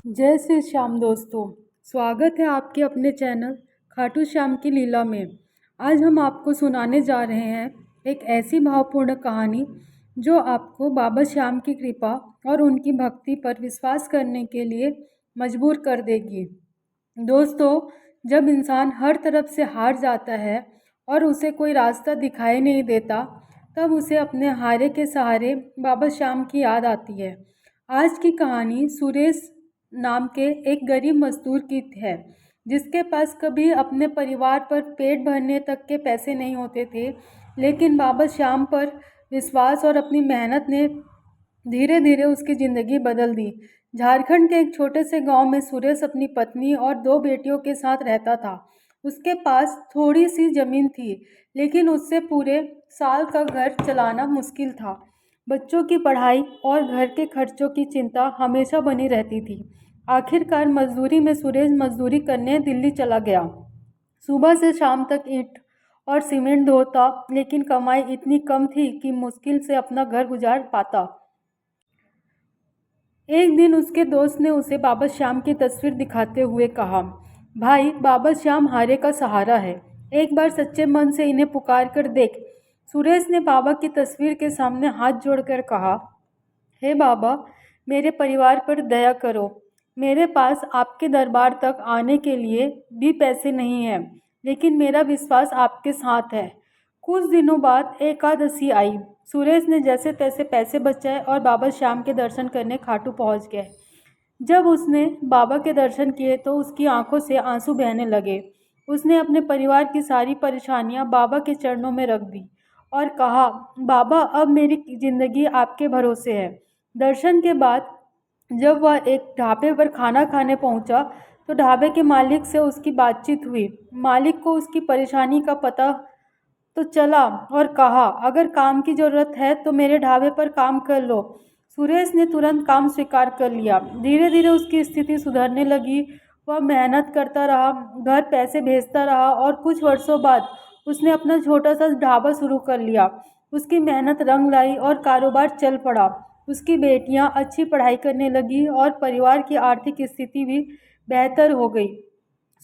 जय श्री श्याम दोस्तों। स्वागत है आपके अपने चैनल खाटू श्याम की लीला में। आज हम आपको सुनाने जा रहे हैं एक ऐसी भावपूर्ण कहानी जो आपको बाबा श्याम की कृपा और उनकी भक्ति पर विश्वास करने के लिए मजबूर कर देगी। दोस्तों, जब इंसान हर तरफ से हार जाता है और उसे कोई रास्ता दिखाई नहीं देता, तब उसे अपने हारे के सहारे बाबा श्याम की याद आती है। आज की कहानी सुरेश नाम के एक गरीब मजदूर की है, जिसके पास कभी अपने परिवार पर पेट भरने तक के पैसे नहीं होते थे। लेकिन बाबा श्याम पर विश्वास और अपनी मेहनत ने धीरे धीरे उसकी ज़िंदगी बदल दी। झारखंड के एक छोटे से गांव में सुरेश अपनी पत्नी और 2 बेटियों के साथ रहता था। उसके पास थोड़ी सी ज़मीन थी, लेकिन उससे पूरे साल का घर चलाना मुश्किल था। बच्चों की पढ़ाई और घर के खर्चों की चिंता हमेशा बनी रहती थी। आखिरकार मजदूरी में सुरेश मजदूरी करने दिल्ली चला गया। सुबह से शाम तक ईंट और सीमेंट ढोता, लेकिन कमाई इतनी कम थी कि मुश्किल से अपना घर गुजार पाता। एक दिन उसके दोस्त ने उसे बाबा श्याम की तस्वीर दिखाते हुए कहा, भाई, बाबा श्याम हारे का सहारा है, एक बार सच्चे मन से इन्हें पुकार कर देख। सुरेश ने बाबा की तस्वीर के सामने हाथ जोड़कर कहा, हे बाबा, मेरे परिवार पर दया करो। मेरे पास आपके दरबार तक आने के लिए भी पैसे नहीं हैं, लेकिन मेरा विश्वास आपके साथ है। कुछ दिनों बाद एकादशी आई। सुरेश ने जैसे तैसे पैसे बचाए और बाबा श्याम के दर्शन करने खाटू पहुंच गए। जब उसने बाबा के दर्शन किए तो उसकी आंखों से आंसू बहने लगे। उसने अपने परिवार की सारी परेशानियां बाबा के चरणों में रख दी और कहा, बाबा, अब मेरी ज़िंदगी आपके भरोसे है। दर्शन के बाद जब वह एक ढाबे पर खाना खाने पहुंचा, तो ढाबे के मालिक से उसकी बातचीत हुई। मालिक को उसकी परेशानी का पता तो चला और कहा, अगर काम की ज़रूरत है तो मेरे ढाबे पर काम कर लो। सुरेश ने तुरंत काम स्वीकार कर लिया। धीरे धीरे उसकी स्थिति सुधरने लगी। वह मेहनत करता रहा, घर पैसे भेजता रहा और कुछ वर्षों बाद उसने अपना छोटा सा ढाबा शुरू कर लिया। उसकी मेहनत रंग लाई और कारोबार चल पड़ा। उसकी बेटियां अच्छी पढ़ाई करने लगी और परिवार की आर्थिक स्थिति भी बेहतर हो गई।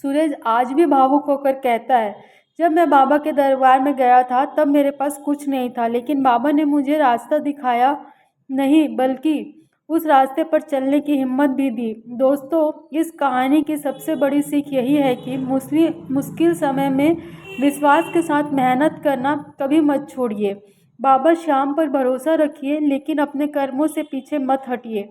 सूरज आज भी भावुक होकर कहता है, जब मैं बाबा के दरबार में गया था तब मेरे पास कुछ नहीं था, लेकिन बाबा ने मुझे रास्ता दिखाया नहीं, बल्कि उस रास्ते पर चलने की हिम्मत भी दी। दोस्तों, इस कहानी की सबसे बड़ी सीख यही है कि मुश्किल समय में विश्वास के साथ मेहनत करना कभी मत छोड़िए। बाबा श्याम पर भरोसा रखिए, लेकिन अपने कर्मों से पीछे मत हटिए,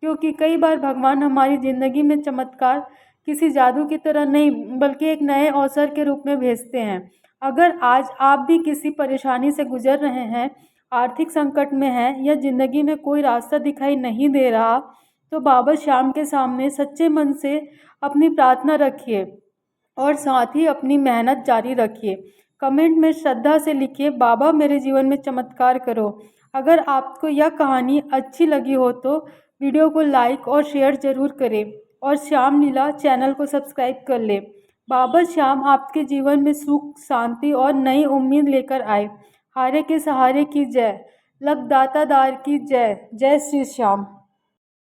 क्योंकि कई बार भगवान हमारी ज़िंदगी में चमत्कार किसी जादू की तरह नहीं, बल्कि एक नए अवसर के रूप में भेजते हैं। अगर आज आप भी किसी परेशानी से गुजर रहे हैं, आर्थिक संकट में हैं या ज़िंदगी में कोई रास्ता दिखाई नहीं दे रहा, तो बाबा श्याम के सामने सच्चे मन से अपनी प्रार्थना रखिए और साथ ही अपनी मेहनत जारी रखिए। कमेंट में श्रद्धा से लिखिए, बाबा, मेरे जीवन में चमत्कार करो। अगर आपको यह कहानी अच्छी लगी हो तो वीडियो को लाइक और शेयर ज़रूर करें और श्याम लीला चैनल को सब्सक्राइब कर लें। बाबा श्याम आपके जीवन में सुख, शांति और नई उम्मीद लेकर आए। हारे के सहारे की जय, लखदाता दार की जय। जय श्री श्याम।